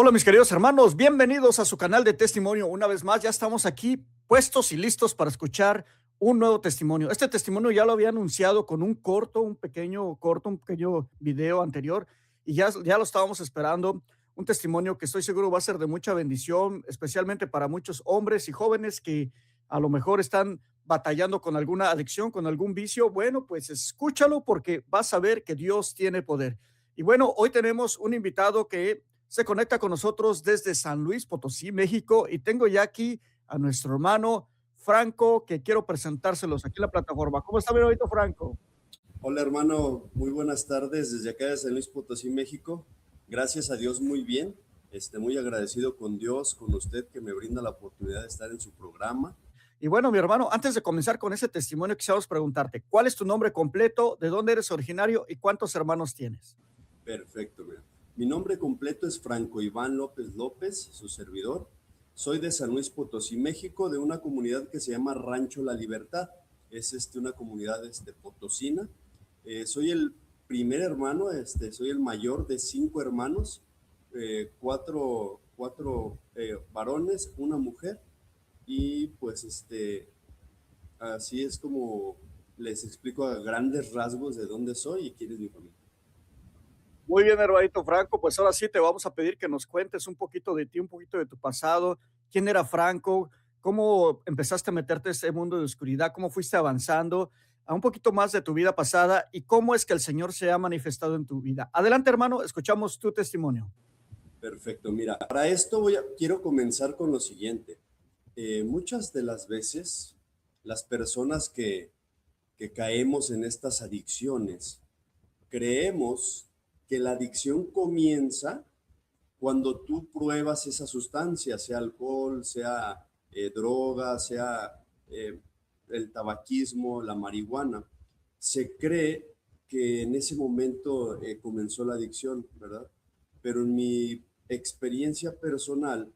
Hola mis queridos hermanos, bienvenidos a su canal de testimonio. Una vez más, ya estamos aquí puestos y listos para escuchar un nuevo testimonio. Este testimonio ya lo había anunciado con un corto, un pequeño video anterior y ya lo estábamos esperando. Un testimonio que estoy seguro va a ser de mucha bendición, especialmente para muchos hombres y jóvenes que a lo mejor están batallando con alguna adicción, con algún vicio. Bueno, pues escúchalo porque vas a ver que Dios tiene poder. Y bueno, hoy tenemos un invitado que se conecta con nosotros desde San Luis Potosí, México, y tengo ya aquí a nuestro hermano Franco, que quiero presentárselos aquí en la plataforma. ¿Cómo está, mi hermanito Franco? Hola hermano, muy buenas tardes desde acá de San Luis Potosí, México. Gracias a Dios muy bien, muy agradecido con Dios, con usted que me brinda la oportunidad de estar en su programa. Y bueno, mi hermano, antes de comenzar con ese testimonio, quisiéramos preguntarte, ¿cuál es tu nombre completo, de dónde eres originario y cuántos hermanos tienes? Perfecto, mira. Mi nombre completo es Franco Iván López López, su servidor. Soy de San Luis Potosí, México, de una comunidad que se llama Rancho La Libertad. Es una comunidad potosina. Soy el primer hermano, soy el mayor de 5 hermanos, cuatro varones, una mujer, y pues así es como les explico a grandes rasgos de dónde soy y quién es mi familia. Muy bien, hermanito Franco, pues ahora sí te vamos a pedir que nos cuentes un poquito de ti, un poquito de tu pasado, quién era Franco, cómo empezaste a meterte en ese mundo de oscuridad, cómo fuiste avanzando, a un poquito más de tu vida pasada y cómo es que el Señor se ha manifestado en tu vida. Adelante, hermano, escuchamos tu testimonio. Perfecto, mira, para esto quiero comenzar con lo siguiente. Muchas de las veces las personas que caemos en estas adicciones, creemos que la adicción comienza cuando tú pruebas esa sustancia, sea alcohol, sea droga, sea el tabaquismo, la marihuana. Se cree que en ese momento comenzó la adicción, ¿verdad? Pero en mi experiencia personal,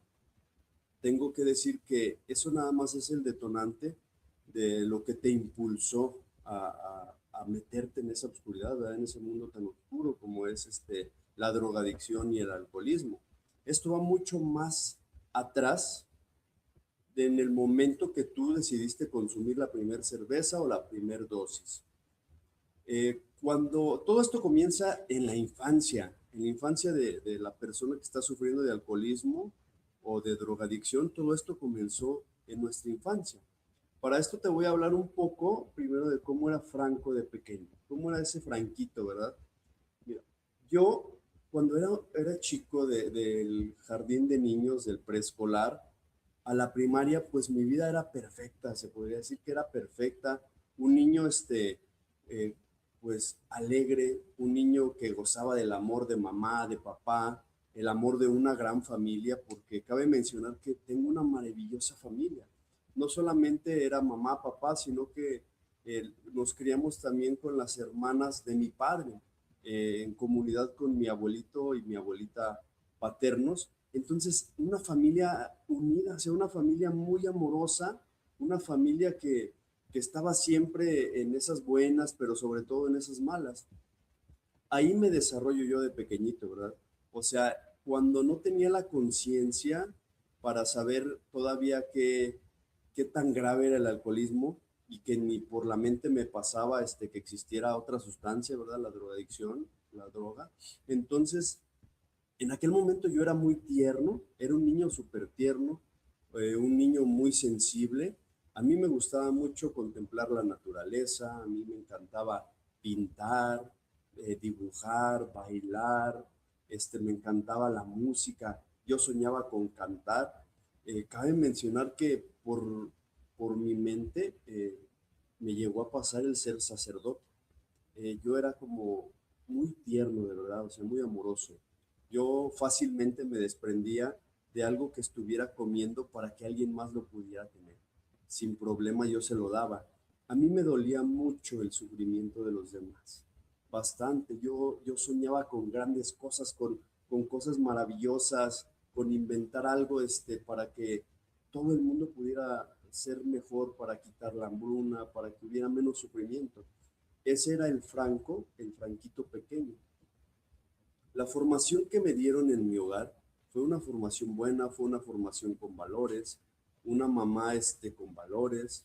tengo que decir que eso nada más es el detonante de lo que te impulsó a meterte en esa oscuridad, ¿verdad? En ese mundo tan oscuro como es la drogadicción y el alcoholismo. Esto va mucho más atrás de en el momento que tú decidiste consumir la primera cerveza o la primera dosis. Cuando todo esto comienza en la infancia de la persona que está sufriendo de alcoholismo o de drogadicción, todo esto comenzó en nuestra infancia. Para esto te voy a hablar un poco primero de cómo era Franco de pequeño, cómo era ese Franquito, ¿verdad? Mira, yo cuando era chico del jardín de niños, del preescolar, a la primaria, pues mi vida era perfecta, se podría decir que era perfecta. Un niño, eh, pues alegre, un niño que gozaba del amor de mamá, de papá, el amor de una gran familia, porque cabe mencionar que tengo una maravillosa familia. No solamente era mamá, papá, sino que nos criamos también con las hermanas de mi padre, en comunidad con mi abuelito y mi abuelita paternos. Entonces, una familia unida, o sea, una familia muy amorosa, una familia que estaba siempre en esas buenas, pero sobre todo en esas malas. Ahí me desarrollo yo de pequeñito, ¿verdad? O sea, cuando no tenía la conciencia para saber todavía qué tan grave era el alcoholismo y que ni por la mente me pasaba que existiera otra sustancia, ¿verdad? La drogadicción, la droga. Entonces, en aquel momento yo era muy tierno, era un niño súper tierno, un niño muy sensible. A mí me gustaba mucho contemplar la naturaleza, a mí me encantaba pintar, dibujar, bailar, me encantaba la música, yo soñaba con cantar. Cabe mencionar que por mi mente me llegó a pasar el ser sacerdote. Yo era como muy tierno, de verdad, o sea, muy amoroso. Yo fácilmente me desprendía de algo que estuviera comiendo para que alguien más lo pudiera tener. Sin problema yo se lo daba. A mí me dolía mucho el sufrimiento de los demás. Bastante. Yo soñaba con grandes cosas, con cosas maravillosas, con inventar algo para que todo el mundo pudiera ser mejor, para quitar la hambruna, para que hubiera menos sufrimiento. Ese era el Franquito pequeño. La formación que me dieron en mi hogar Fue una formación buena, fue una formación con valores, una mamá con valores.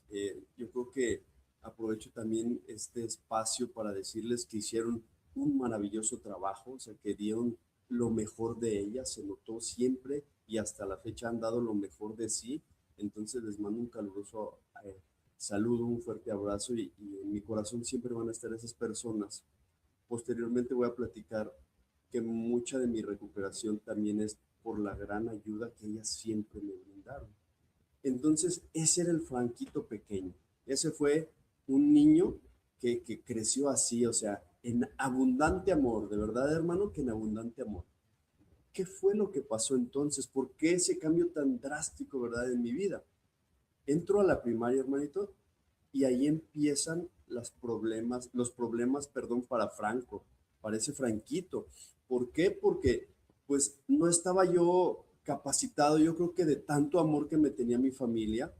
Yo creo que aprovecho también este espacio para decirles que hicieron un maravilloso trabajo, o sea, que dieron lo mejor de ella, se notó siempre y hasta la fecha han dado lo mejor de sí. Entonces les mando un caluroso saludo, un fuerte abrazo y en mi corazón siempre van a estar esas personas. Posteriormente voy a platicar que mucha de mi recuperación también es por la gran ayuda que ellas siempre me brindaron. Entonces, ese era el Franquito pequeño. Ese fue un niño que creció así, o sea, en abundante amor, de verdad, hermano, que en abundante amor. ¿Qué fue lo que pasó entonces? ¿Por qué ese cambio tan drástico, verdad, en mi vida? Entro a la primaria, hermanito, y ahí empiezan los problemas, perdón, para Franco, para ese Franquito. ¿Por qué? Porque pues no estaba yo capacitado, yo creo que de tanto amor que me tenía mi familia,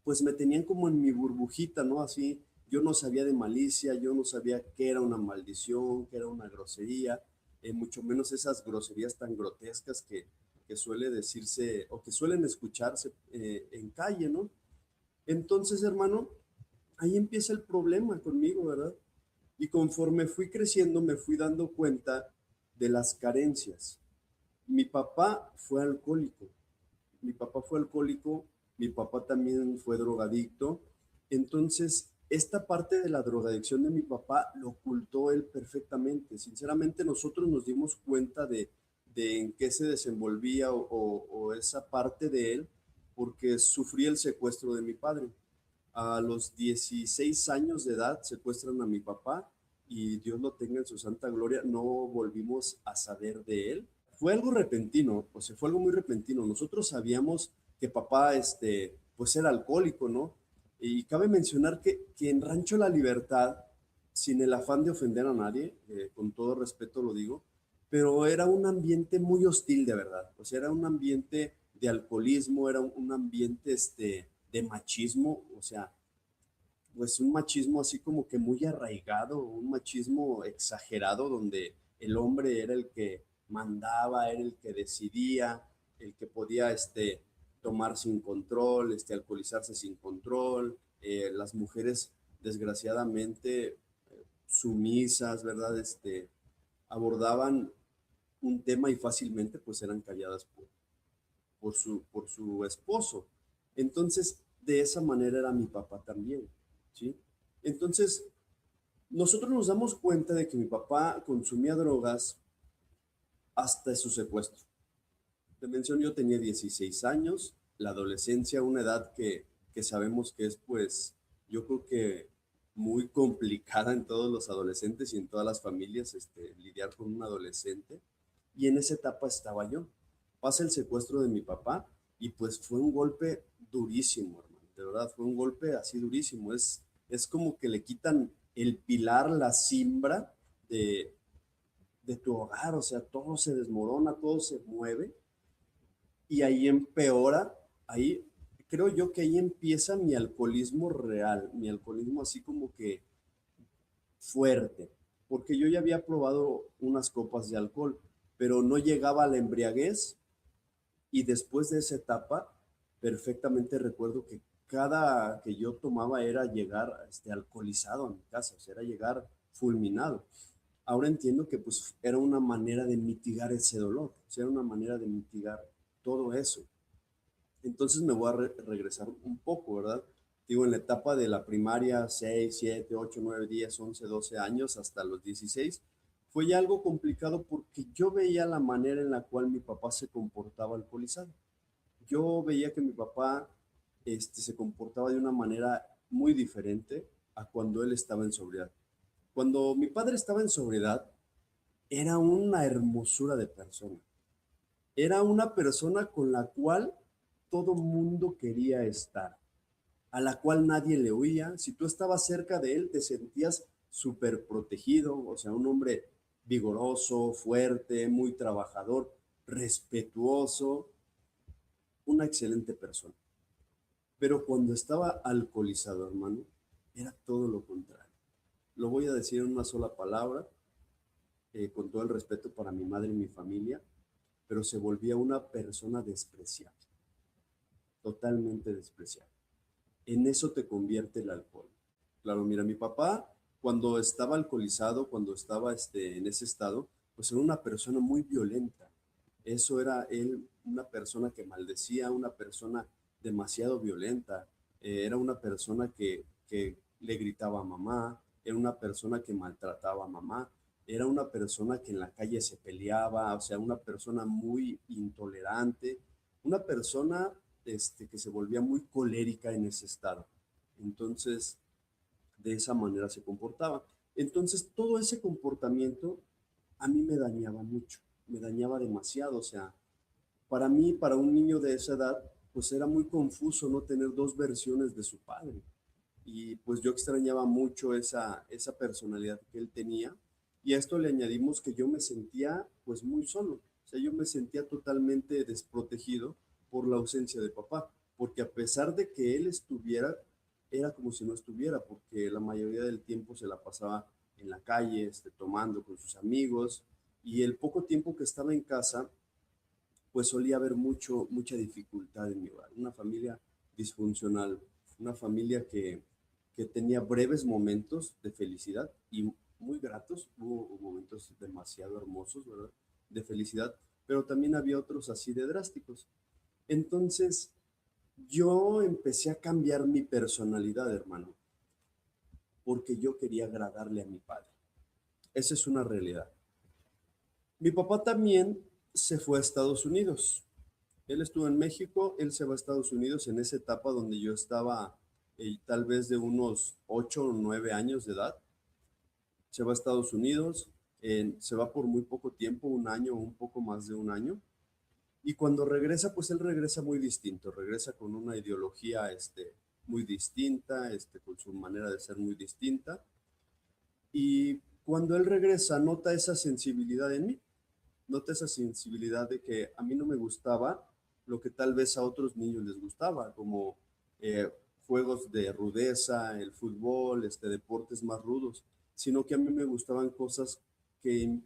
pues me tenían como en mi burbujita, ¿no? Así, yo no sabía de malicia, yo no sabía qué era una maldición, qué era una grosería, mucho menos esas groserías tan grotescas que suele decirse o que suelen escucharse en calle, ¿no? Entonces, hermano, ahí empieza el problema conmigo, ¿verdad? Y conforme fui creciendo, me fui dando cuenta de las carencias. Mi papá fue alcohólico, mi papá fue alcohólico, mi papá también fue drogadicto. Entonces, esta parte de la drogadicción de mi papá lo ocultó él perfectamente. Sinceramente, nosotros nos dimos cuenta de en qué se desenvolvía o esa parte de él porque sufrí el secuestro de mi padre. A los 16 años de edad secuestran a mi papá y Dios lo tenga en su santa gloria, no volvimos a saber de él. Fue algo repentino, o sea, fue algo muy repentino. Nosotros sabíamos que papá, pues era alcohólico, ¿no? Y cabe mencionar que en Rancho La Libertad, sin el afán de ofender a nadie, con todo respeto lo digo, pero era un ambiente muy hostil de verdad. O sea, era un ambiente de alcoholismo, era un ambiente, de machismo, o sea, pues un machismo así como que muy arraigado, un machismo exagerado donde el hombre era el que mandaba, era el que decidía, el que podía tomar sin control, alcoholizarse sin control, las mujeres desgraciadamente sumisas, ¿verdad? Abordaban un tema y fácilmente pues eran calladas por su esposo. Entonces, de esa manera era mi papá también, ¿sí? Entonces, nosotros nos damos cuenta de que mi papá consumía drogas hasta su secuestro. Te menciono, yo tenía 16 años, la adolescencia, una edad que sabemos que es, pues, yo creo que muy complicada en todos los adolescentes y en todas las familias, lidiar con un adolescente. Y en esa etapa estaba yo. Pasa el secuestro de mi papá y pues fue un golpe durísimo, hermano. De verdad, fue un golpe así durísimo. Es como que le quitan el pilar, la cimbra de tu hogar. O sea, todo se desmorona, todo se mueve y ahí empeora, ahí creo yo que ahí empieza mi alcoholismo real, mi alcoholismo así como que fuerte, porque yo ya había probado unas copas de alcohol, pero no llegaba a la embriaguez y después de esa etapa, perfectamente recuerdo que cada que yo tomaba era llegar alcoholizado a mi casa, o sea, era llegar fulminado. Ahora entiendo que pues era una manera de mitigar ese dolor, o sea, era una manera de mitigar todo eso. Entonces me voy a regresar un poco, ¿verdad? Digo, en la etapa de la primaria, 6, 7, 8, 9, 10, 11, 12 años, hasta los 16, fue ya algo complicado porque yo veía la manera en la cual mi papá se comportaba alcoholizado. Yo veía que mi papá se comportaba de una manera muy diferente a cuando él estaba en sobriedad. Cuando mi padre estaba en sobriedad, era una hermosura de persona. Era una persona con la cual todo mundo quería estar, a la cual nadie le oía. Si tú estabas cerca de él, te sentías súper protegido, o sea, un hombre vigoroso, fuerte, muy trabajador, respetuoso, una excelente persona. Pero cuando estaba alcoholizado, hermano, era todo lo contrario. Lo voy a decir en una sola palabra, con todo el respeto para mi madre y mi familia. pero se volvía una persona despreciable, totalmente despreciable. En eso te convierte el alcohol. Claro, mira, mi papá, cuando estaba alcoholizado, cuando estaba en ese estado, pues era una persona muy violenta. Eso era él, una persona que maldecía, una persona demasiado violenta. Era una persona que le gritaba a mamá, era una persona que maltrataba a mamá, era una persona que en la calle se peleaba, o sea, una persona muy intolerante, una persona que se volvía muy colérica en ese estado. Entonces, de esa manera se comportaba. Entonces, todo ese comportamiento a mí me dañaba mucho, me dañaba demasiado. O sea, para mí, para un niño de esa edad, pues era muy confuso no tener dos versiones de su padre. Y pues yo extrañaba mucho esa personalidad que él tenía. Y a esto le añadimos que yo me sentía pues muy solo. O sea, yo me sentía totalmente desprotegido por la ausencia de papá. Porque a pesar de que él estuviera, era como si no estuviera, porque la mayoría del tiempo se la pasaba en la calle, tomando con sus amigos. Y el poco tiempo que estaba en casa, pues solía haber mucha dificultad en mi hogar. Una familia disfuncional, una familia que tenía breves momentos de felicidad y muy gratos. Hubo momentos demasiado hermosos, ¿verdad? De felicidad, pero también había otros así de drásticos. Entonces, yo empecé a cambiar mi personalidad, hermano, porque yo quería agradarle a mi padre. Esa es una realidad. Mi papá también se fue a Estados Unidos. Él estuvo en México, él se va a Estados Unidos en esa etapa donde yo estaba tal vez de unos 8 o 9 años de edad. Se va a Estados Unidos, se va por muy poco tiempo, un año o un poco más de un año. Y cuando regresa, pues él regresa muy distinto, regresa con una ideología muy distinta, con su manera de ser muy distinta. Y cuando él regresa, nota esa sensibilidad en mí, nota esa sensibilidad de que a mí no me gustaba lo que tal vez a otros niños les gustaba, como eh, juegos de rudeza, el fútbol, deportes más rudos, sino que a mí me gustaban cosas que,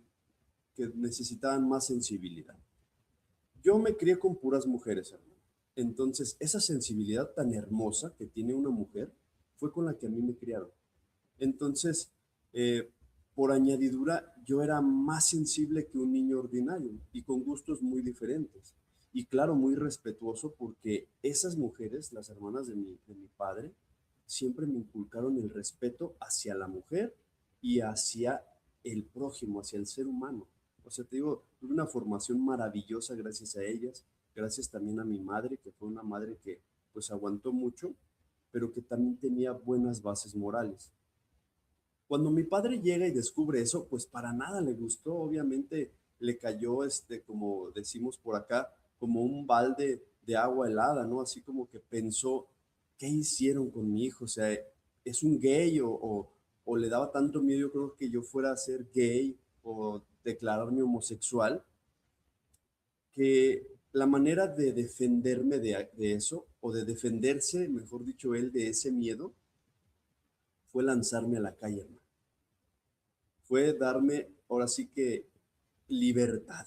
que necesitaban más sensibilidad. Yo me crié con puras mujeres, hermano. Entonces, esa sensibilidad tan hermosa que tiene una mujer fue con la que a mí me criaron. Entonces, eh, por añadidura, yo era más sensible que un niño ordinario y con gustos muy diferentes. Y claro, muy respetuoso porque esas mujeres, las hermanas de mi padre, siempre me inculcaron el respeto hacia la mujer y hacia el prójimo, hacia el ser humano. O sea, te digo, tuve una formación maravillosa gracias a ellas, gracias también a mi madre, que fue una madre que pues aguantó mucho, pero que también tenía buenas bases morales. Cuando mi padre llega y descubre eso, pues para nada le gustó, obviamente le cayó, como decimos por acá, como un balde de agua helada, ¿no? Así como que pensó, ¿qué hicieron con mi hijo? O sea, ¿es un gay o le daba tanto miedo, yo creo, que yo fuera a ser gay o declararme homosexual, que la manera de defenderme de eso, o de defenderse, mejor dicho, él de ese miedo, fue lanzarme a la calle, hermano. Fue darme, ahora sí que, libertad,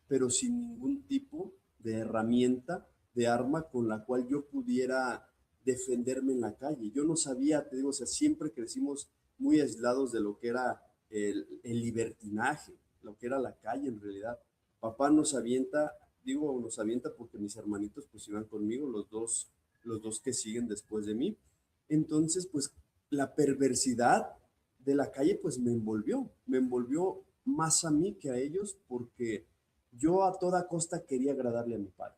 pero sin ningún tipo de herramienta, de arma con la cual yo pudiera defenderme en la calle. Yo no sabía, te digo, o sea, siempre crecimos muy aislados de lo que era el libertinaje, lo que era la calle en realidad. Papá nos avienta, digo, nos avienta porque mis hermanitos pues iban conmigo, los dos que siguen después de mí. Entonces, pues la perversidad de la calle pues me envolvió más a mí que a ellos porque yo a toda costa quería agradarle a mi padre.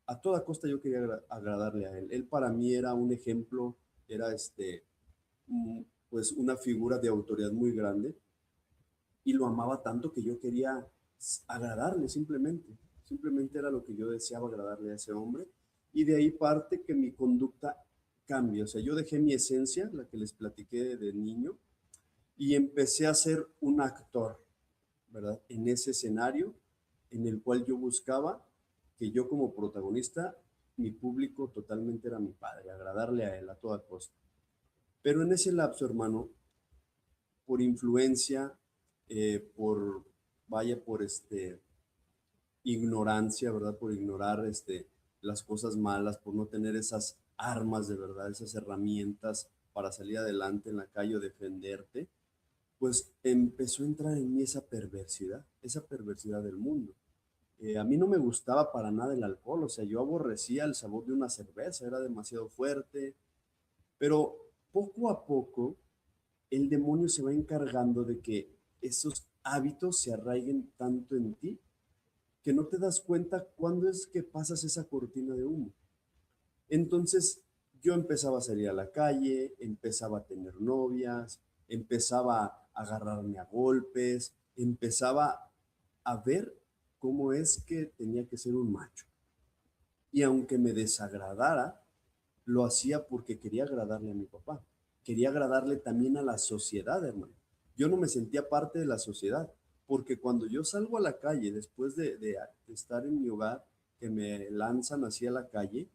A toda costa yo quería agradarle a él. Él para mí era un ejemplo, era pues una figura de autoridad muy grande y lo amaba tanto que yo quería agradarle simplemente. Simplemente era lo que yo deseaba, agradarle a ese hombre. Y de ahí parte que mi conducta cambia. O sea, yo dejé mi esencia, la que les platiqué de niño, y empecé a ser un actor, ¿verdad? En ese escenario en el cual yo buscaba que yo como protagonista, mi público totalmente era mi padre, agradarle a él a toda costa. Pero en ese lapso, hermano, por influencia, por, vaya, por ignorancia, ¿verdad? Por ignorar las cosas malas, por no tener esas armas de verdad, esas herramientas para salir adelante en la calle o defenderte, pues empezó a entrar en mí esa perversidad del mundo. A mí no me gustaba para nada el alcohol, o sea, yo aborrecía el sabor de una cerveza, era demasiado fuerte, pero poco a poco el demonio se va encargando de que esos hábitos se arraiguen tanto en ti que no te das cuenta cuándo es que pasas esa cortina de humo. Entonces yo empezaba a salir a la calle, empezaba a tener novias, empezaba a agarrarme a golpes, empezaba a ver cómo es que tenía que ser un macho. Y aunque me desagradara, lo hacía porque quería agradarle a mi papá. Quería agradarle también a la sociedad, hermano. Yo no me sentía parte de la sociedad, porque cuando yo salgo a la calle, después de estar en mi hogar, que me lanzan hacia la calle,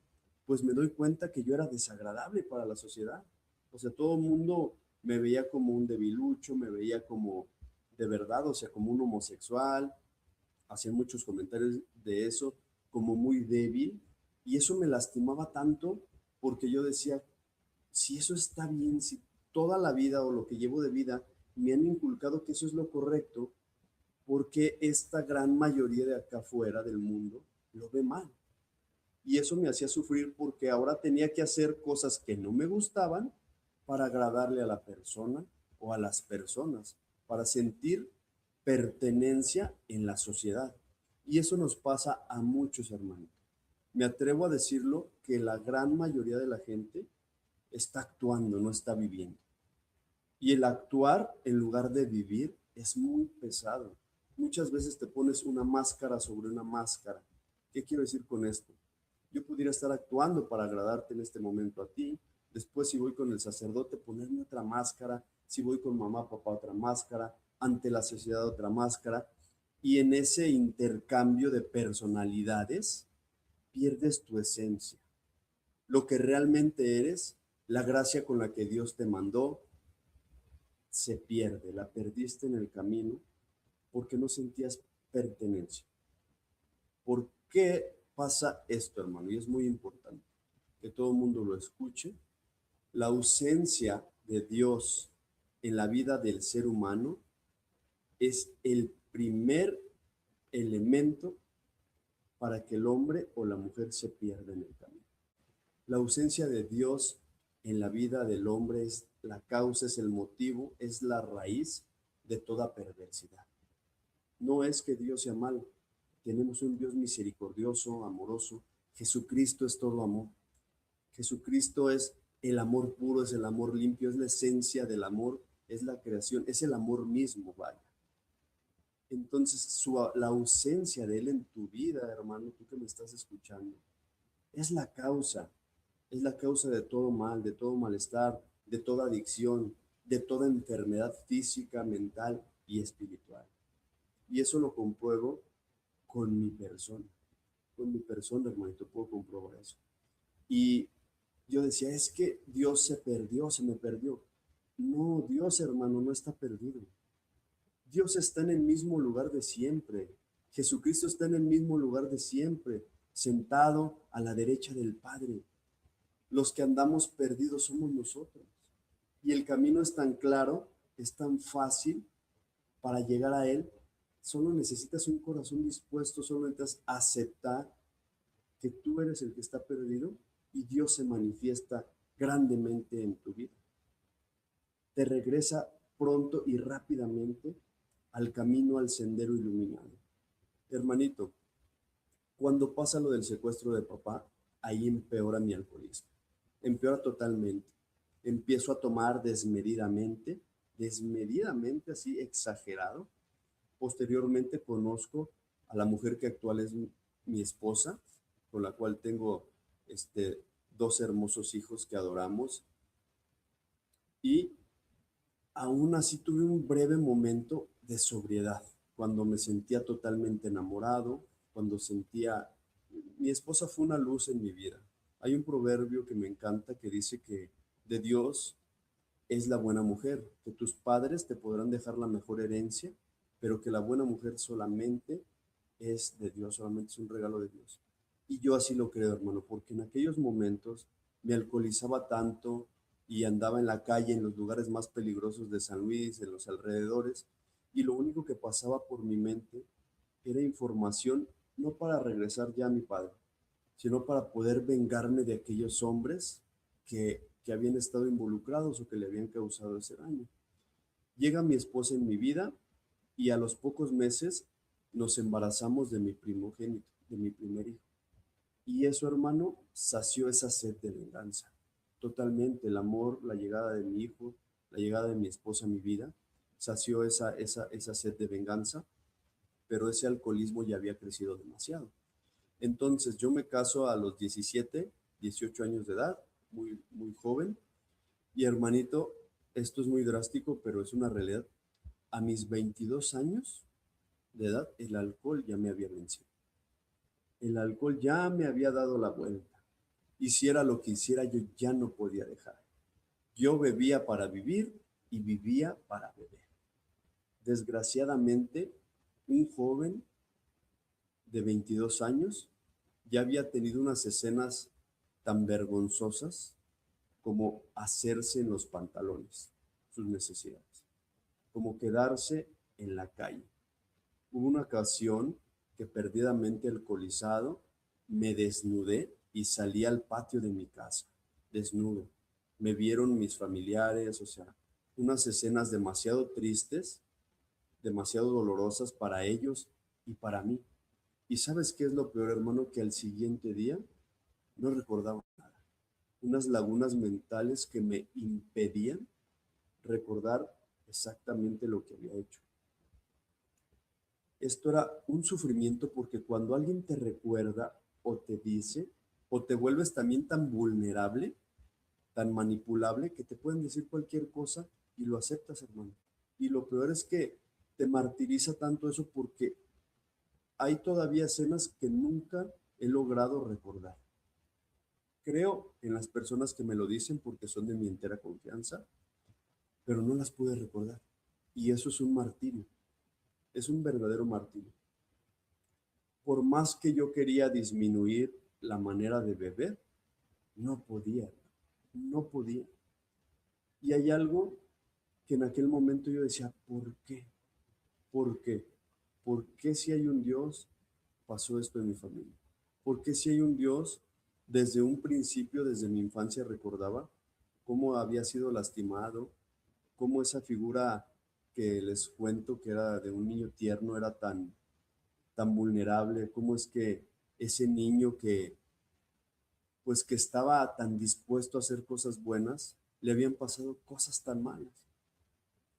pues me doy cuenta que yo era desagradable para la sociedad. O sea, todo el mundo me veía como un debilucho, me veía como de verdad, o sea, como un homosexual, hacían muchos comentarios de eso, como muy débil, y eso me lastimaba tanto porque yo decía, si eso está bien, si toda la vida o lo que llevo de vida me han inculcado que eso es lo correcto, porque esta gran mayoría de acá afuera del mundo lo ve mal. Y eso me hacía sufrir porque ahora tenía que hacer cosas que no me gustaban para agradarle a la persona o a las personas, para sentir pertenencia en la sociedad. Y eso nos pasa a muchos hermanos. Me atrevo a decirlo que la gran mayoría de la gente está actuando, no está viviendo. Y el actuar en lugar de vivir es muy pesado. Muchas veces te pones una máscara sobre una máscara. ¿Qué quiero decir con esto? Yo pudiera estar actuando para agradarte en este momento a ti. Después, si voy con el sacerdote, ponerme otra máscara. Si voy con mamá, papá, otra máscara. Ante la sociedad, otra máscara. Y en ese intercambio de personalidades, pierdes tu esencia. Lo que realmente eres, la gracia con la que Dios te mandó, se pierde. La perdiste en el camino porque no sentías pertenencia. ¿Por qué pasa esto, hermano? Y es muy importante que todo el mundo lo escuche. La ausencia de Dios en la vida del ser humano es el primer elemento para que el hombre o la mujer se pierda en el camino. La ausencia de Dios en la vida del hombre es la causa, es el motivo, es la raíz de toda perversidad. No es que Dios sea malo, tenemos un Dios misericordioso, amoroso. Jesucristo es todo amor. Jesucristo es el amor puro, es el amor limpio, es la esencia del amor, es la creación, es el amor mismo, vaya. Entonces, la ausencia de Él en tu vida, hermano, tú que me estás escuchando, es es la causa de todo mal, de todo malestar, de toda adicción, de toda enfermedad física, mental y espiritual. Y eso lo compruebo con mi persona, hermanito, puedo comprobar eso. Y yo decía, es que Dios se perdió, se me perdió. No, Dios, hermano, no está perdido. Dios está en el mismo lugar de siempre. Jesucristo está en el mismo lugar de siempre, sentado a la derecha del Padre. Los que andamos perdidos somos nosotros. Y el camino es tan claro, es tan fácil para llegar a Él. Solo necesitas un corazón dispuesto, solo necesitas aceptar que tú eres el que está perdido y Dios se manifiesta grandemente en tu vida. Te regresa pronto y rápidamente al camino, al sendero iluminado. Hermanito, cuando pasa lo del secuestro de papá, ahí empeora mi alcoholismo. Empeora totalmente. Empiezo a tomar desmedidamente, así exagerado. Posteriormente conozco a la mujer que actual es mi esposa, con la cual tengo dos hermosos hijos que adoramos. Y aún así tuve un breve momento de sobriedad, cuando me sentía totalmente enamorado, cuando sentía... Mi esposa fue una luz en mi vida. Hay un proverbio que me encanta que dice que de Dios es la buena mujer, que tus padres te podrán dejar la mejor herencia, pero que la buena mujer solamente es de Dios, solamente es un regalo de Dios. Y yo así lo creo, hermano, porque en aquellos momentos me alcoholizaba tanto y andaba en la calle, en los lugares más peligrosos de San Luis, en los alrededores, y lo único que pasaba por mi mente era información, no para regresar ya a mi padre, sino para poder vengarme de aquellos hombres que habían estado involucrados o que le habían causado ese daño. Llega mi esposa en mi vida y a los pocos meses nos embarazamos de mi primogénito, de mi primer hijo. Y eso, hermano, sació esa sed de venganza. Totalmente, el amor, la llegada de mi hijo, la llegada de mi esposa a mi vida, sació esa sed de venganza, pero ese alcoholismo ya había crecido demasiado. Entonces yo me caso a los 17, 18 años de edad, muy, muy joven, y hermanito, esto es muy drástico, pero es una realidad. A mis 22 años de edad, el alcohol ya me había vencido. El alcohol ya me había dado la vuelta. Hiciera lo que hiciera, yo ya no podía dejar. Yo bebía para vivir y vivía para beber. Desgraciadamente, un joven de 22 años ya había tenido unas escenas tan vergonzosas como hacerse en los pantalones sus necesidades, como quedarse en la calle. Hubo una ocasión que perdidamente alcoholizado me desnudé y salí al patio de mi casa, desnudo. Me vieron mis familiares, o sea, unas escenas demasiado tristes, demasiado dolorosas para ellos y para mí. ¿Y sabes qué es lo peor, hermano? Que al siguiente día no recordaba nada. Unas lagunas mentales que me impedían recordar exactamente lo que había hecho. Esto era un sufrimiento porque cuando alguien te recuerda o te dice, o te vuelves también tan vulnerable, tan manipulable, que te pueden decir cualquier cosa y lo aceptas, hermano. Y lo peor es que te martiriza tanto eso porque hay todavía escenas que nunca he logrado recordar. Creo en las personas que me lo dicen porque son de mi entera confianza, pero no las pude recordar. Y eso es un martirio, es un verdadero martirio. Por más que yo quería disminuir la manera de beber, no podía, no podía. Y hay algo que en aquel momento yo decía, ¿por qué? ¿Por qué? ¿Por qué si hay un Dios pasó esto en mi familia? ¿Por qué si hay un Dios desde un principio, desde mi infancia recordaba cómo había sido lastimado, cómo esa figura que les cuento que era de un niño tierno era tan vulnerable, cómo es que ese niño que pues que estaba tan dispuesto a hacer cosas buenas, le habían pasado cosas tan malas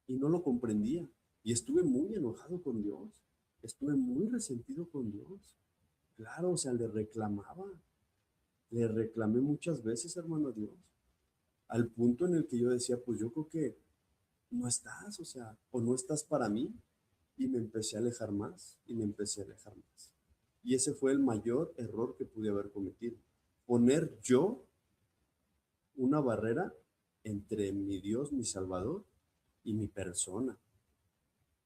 y no lo comprendía. Y estuve muy enojado con Dios, estuve muy resentido con Dios. Claro, o sea, le reclamé muchas veces, hermano, a Dios, al punto en el que yo decía, pues yo creo que no estás, o sea, o no estás para mí. Y me empecé a alejar más y me empecé a alejar más. Y ese fue el mayor error que pude haber cometido. Poner yo una barrera entre mi Dios, mi Salvador y mi persona.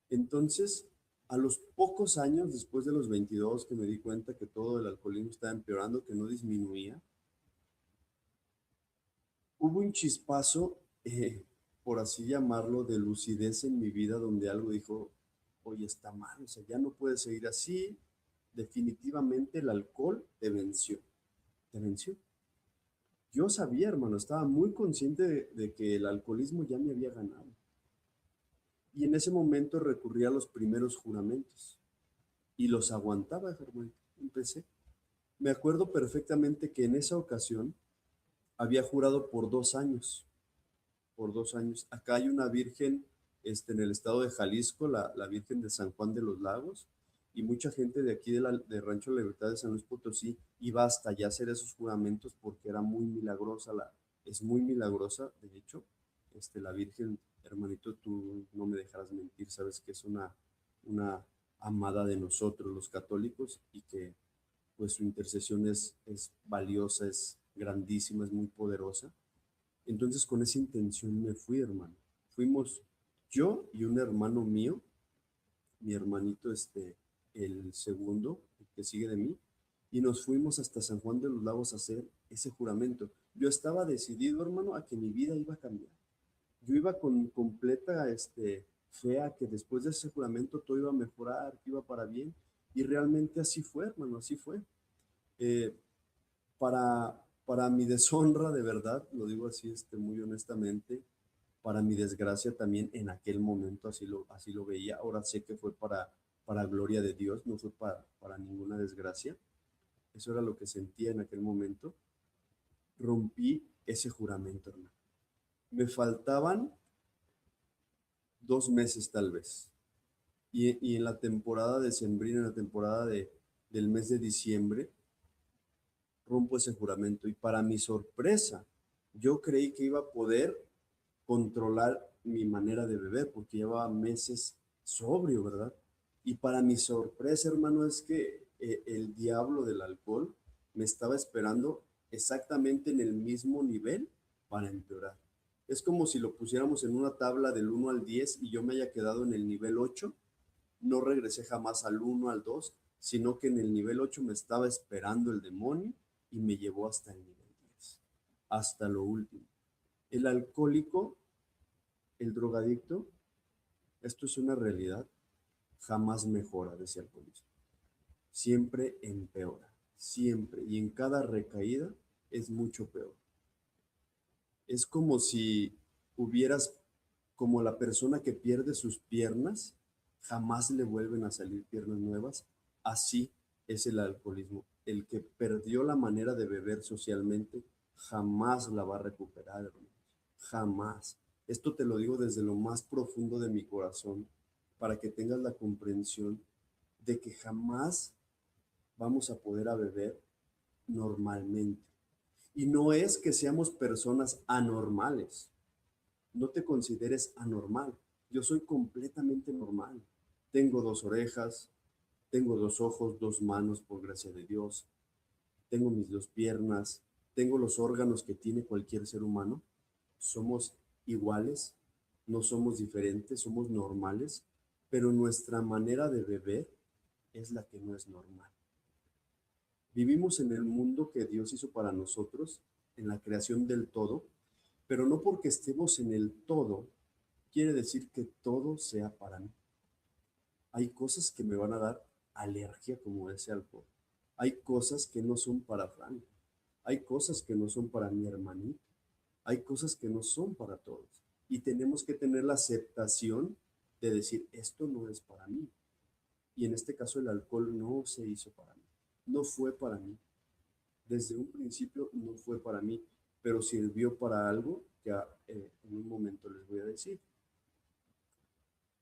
Entonces, a los pocos años, después de los 22, que me di cuenta que todo el alcoholismo estaba empeorando, que no disminuía, hubo un chispazo, por así llamarlo, de lucidez en mi vida donde algo dijo, oye, está mal, o sea, ya no puedes seguir así, definitivamente el alcohol te venció. Yo sabía, hermano, estaba muy consciente de que el alcoholismo ya me había ganado. Y en ese momento recurrí a los primeros juramentos y los aguantaba, hermano. Empecé. Me acuerdo perfectamente que en esa ocasión había jurado por 2 años, por 2 años. Acá hay una virgen en el estado de Jalisco, la Virgen de San Juan de los Lagos, y mucha gente de aquí de Rancho La Libertad de San Luis Potosí iba hasta allá a hacer esos juramentos porque era muy milagrosa, es muy milagrosa, de hecho, la Virgen, hermanito, tú no me dejarás mentir, sabes que es una amada de nosotros los católicos y que pues su intercesión es valiosa, es grandísima, es muy poderosa. Entonces con esa intención me fui, hermano. Fuimos yo y un hermano mío, mi hermanito, el segundo, el que sigue de mí, y nos fuimos hasta San Juan de los Lagos a hacer ese juramento. Yo estaba decidido, hermano, a que mi vida iba a cambiar. Yo iba con completa fe a que después de ese juramento todo iba a mejorar, que iba para bien, y realmente así fue, hermano, así fue. Eh, para mi deshonra, de verdad, lo digo así muy honestamente, para mi desgracia también en aquel momento así lo veía. Ahora sé que fue para gloria de Dios, no fue para ninguna desgracia. Eso era lo que sentía en aquel momento. Rompí ese juramento, hermano. Me faltaban 2 meses tal vez. Y en la temporada decembrina, en la temporada del mes de diciembre, rompo ese juramento. Y para mi sorpresa, yo creí que iba a poder controlar mi manera de beber, porque llevaba meses sobrio, ¿verdad? Y para mi sorpresa, hermano, es que el diablo del alcohol me estaba esperando exactamente en el mismo nivel para empeorar. Es como si lo pusiéramos en una tabla del 1 al 10 y yo me haya quedado en el nivel 8. No regresé jamás al 1, al 2, sino que en el nivel 8 me estaba esperando el demonio y me llevó hasta el nivel 10, hasta lo último. El alcohólico, el drogadicto, esto es una realidad, jamás mejora de ese alcoholismo. Siempre empeora, siempre. Y en cada recaída es mucho peor. Es como si hubieras, como la persona que pierde sus piernas, jamás le vuelven a salir piernas nuevas. Así es el alcoholismo. El que perdió la manera de beber socialmente, jamás la va a recuperar, hermanos. Jamás. Esto te lo digo desde lo más profundo de mi corazón, para que tengas la comprensión de que jamás vamos a poder a beber normalmente. Y no es que seamos personas anormales. No te consideres anormal. Yo soy completamente normal. Tengo 2 orejas, tengo 2 ojos, 2 manos, por gracia de Dios. Tengo mis 2 piernas, tengo los órganos que tiene cualquier ser humano. Somos iguales, no somos diferentes, somos normales, pero nuestra manera de beber es la que no es normal. Vivimos en el mundo que Dios hizo para nosotros, en la creación del todo, pero no porque estemos en el todo, quiere decir que todo sea para mí. Hay cosas que me van a dar alergia como ese alcohol. Hay cosas que no son para Frank. Hay cosas que no son para mi hermanito. Hay cosas que no son para todos. Y tenemos que tener la aceptación de decir, esto no es para mí. Y en este caso el alcohol no se hizo para mí. No fue para mí. Desde un principio no fue para mí, pero sirvió para algo que en un momento les voy a decir.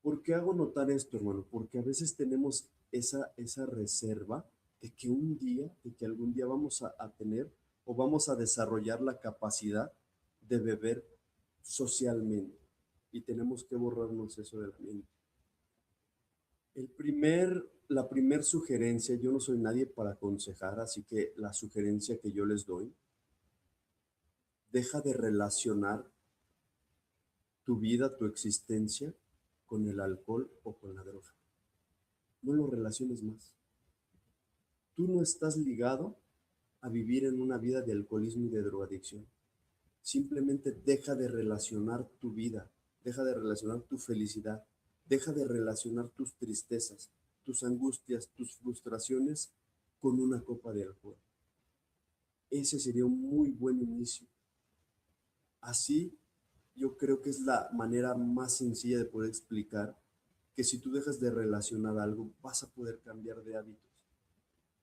¿Por qué hago notar esto, hermano? Porque a veces tenemos esa reserva de que algún día vamos a tener o vamos a desarrollar la capacidad de beber socialmente. Y tenemos que borrarnos eso de la mente. La primer sugerencia, yo no soy nadie para aconsejar, así que la sugerencia que yo les doy, deja de relacionar tu vida, tu existencia con el alcohol o con la droga. No lo relaciones más. Tú no estás ligado a vivir en una vida de alcoholismo y de drogadicción. Simplemente deja de relacionar tu vida, deja de relacionar tu felicidad, deja de relacionar tus tristezas, tus angustias, tus frustraciones con una copa de alcohol. Ese sería un muy buen inicio. Así, yo creo que es la manera más sencilla de poder explicar que si tú dejas de relacionar algo, vas a poder cambiar de hábitos.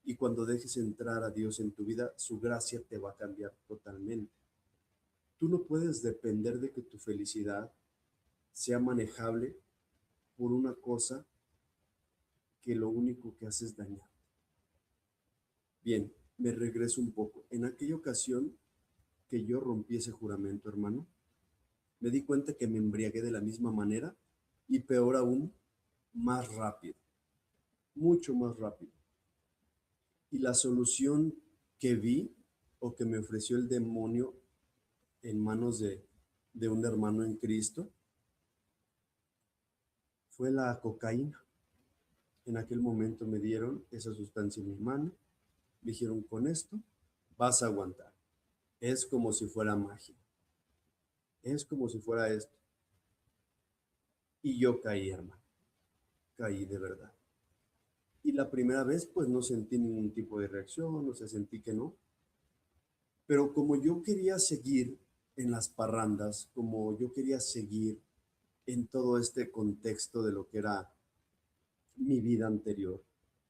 Y cuando dejes entrar a Dios en tu vida, su gracia te va a cambiar totalmente. Tú no puedes depender de que tu felicidad sea manejable por una cosa que lo único que hace es dañar. Bien, me regreso un poco. En aquella ocasión que yo rompí ese juramento, hermano, me di cuenta que me embriagué de la misma manera y peor aún, más rápido, mucho más rápido. Y la solución que vi o que me ofreció el demonio en manos de un hermano en Cristo fue la cocaína. En aquel momento me dieron esa sustancia en mi mano, me dijeron, con esto vas a aguantar. Es como si fuera magia, es como si fuera esto. Y yo caí, hermano, caí de verdad. Y la primera vez pues no sentí ningún tipo de reacción, o sea, sentí que no. Pero como yo quería seguir en las parrandas, como yo quería seguir en todo este contexto de lo que era mi vida anterior,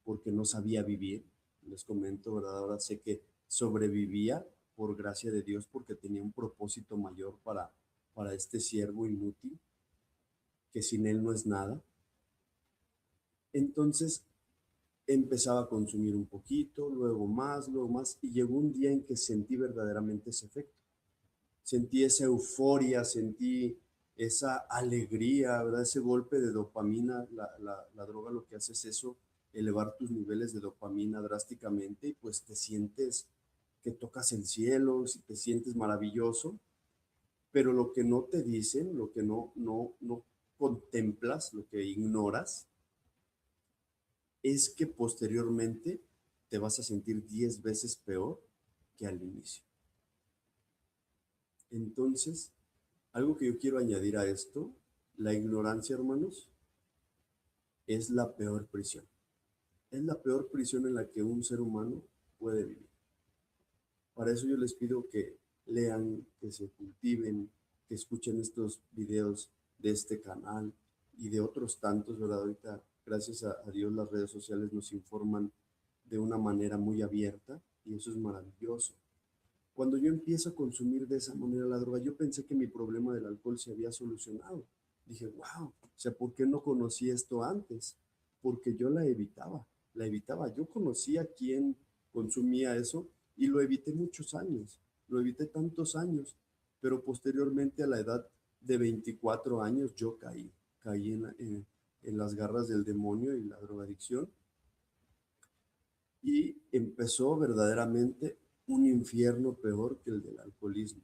porque no sabía vivir, les comento, ¿verdad? Ahora sé que sobrevivía por gracia de Dios porque tenía un propósito mayor para este siervo inútil, que sin él no es nada. Entonces empezaba a consumir un poquito, luego más, y llegó un día en que sentí verdaderamente ese efecto. Sentí esa euforia, sentí esa alegría, ¿verdad? Ese golpe de dopamina. La droga lo que hace es eso, elevar tus niveles de dopamina drásticamente y pues te sientes que tocas el cielo, si te sientes maravilloso, pero lo que no te dicen, lo que no contemplas, lo que ignoras, es que posteriormente te vas a sentir 10 veces peor que al inicio. Entonces, algo que yo quiero añadir a esto, la ignorancia, hermanos, es la peor prisión. Es la peor prisión en la que un ser humano puede vivir. Para eso yo les pido que lean, que se cultiven, que escuchen estos videos de este canal y de otros tantos, ¿verdad? Ahorita, gracias a Dios, las redes sociales nos informan de una manera muy abierta y eso es maravilloso. Cuando yo empiezo a consumir de esa manera la droga, yo pensé que mi problema del alcohol se había solucionado. Dije, wow, o sea, ¿por qué no conocí esto antes? Porque yo la evitaba, la evitaba. Yo conocía quién consumía eso y lo evité muchos años, lo evité tantos años, pero posteriormente a la edad de 24 años yo caí en las garras del demonio y la drogadicción y empezó verdaderamente un infierno peor que el del alcoholismo.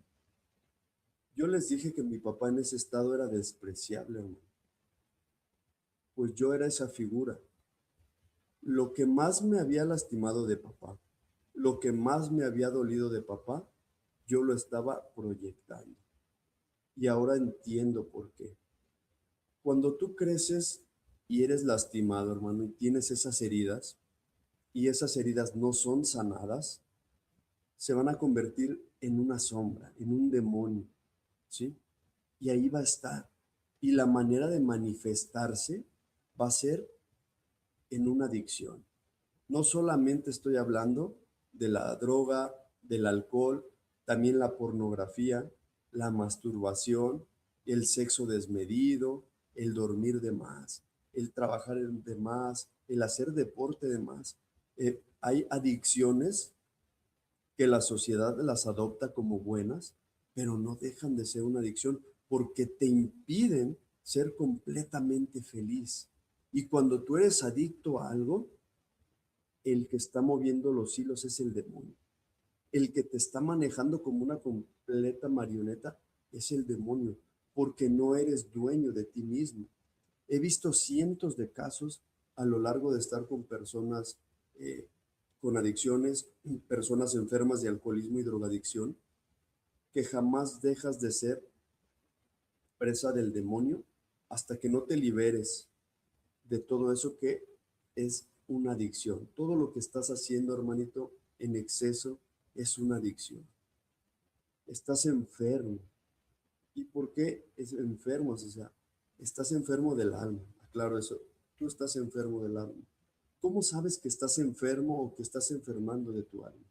Yo les dije que mi papá en ese estado era despreciable, hermano. Pues yo era esa figura. Lo que más me había lastimado de papá, lo que más me había dolido de papá, yo lo estaba proyectando. Y ahora entiendo por qué. Cuando tú creces y eres lastimado, hermano, y tienes esas heridas, y esas heridas no son sanadas, se van a convertir en una sombra, en un demonio, ¿sí? Y ahí va a estar. Y la manera de manifestarse va a ser en una adicción. No solamente estoy hablando de la droga, del alcohol, también la pornografía, la masturbación, el sexo desmedido, el dormir de más, el trabajar de más, el hacer deporte de más. Hay adicciones que la sociedad las adopta como buenas, pero no dejan de ser una adicción porque te impiden ser completamente feliz. Y cuando tú eres adicto a algo, el que está moviendo los hilos es el demonio. El que te está manejando como una completa marioneta es el demonio, porque no eres dueño de ti mismo. He visto cientos de casos a lo largo de estar con personas con adicciones, personas enfermas de alcoholismo y drogadicción, que jamás dejas de ser presa del demonio hasta que no te liberes de todo eso que es una adicción. Todo lo que estás haciendo, hermanito, en exceso es una adicción. Estás enfermo. ¿Y por qué es enfermo? O sea, estás enfermo del alma. Claro, eso. Tú estás enfermo del alma. ¿Cómo sabes que estás enfermo o que estás enfermando de tu alma?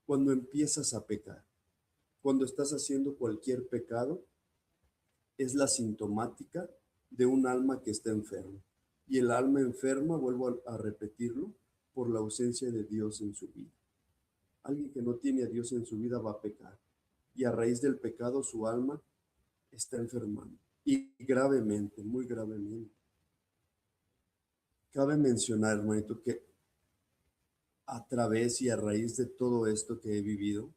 Cuando empiezas a pecar. Cuando estás haciendo cualquier pecado, es la sintomática de un alma que está enferma. Y el alma enferma, vuelvo a repetirlo, por la ausencia de Dios en su vida. Alguien que no tiene a Dios en su vida va a pecar. Y a raíz del pecado su alma está enfermando. Y gravemente, muy gravemente. Cabe mencionar, hermanito, que a través y a raíz de todo esto que he vivido,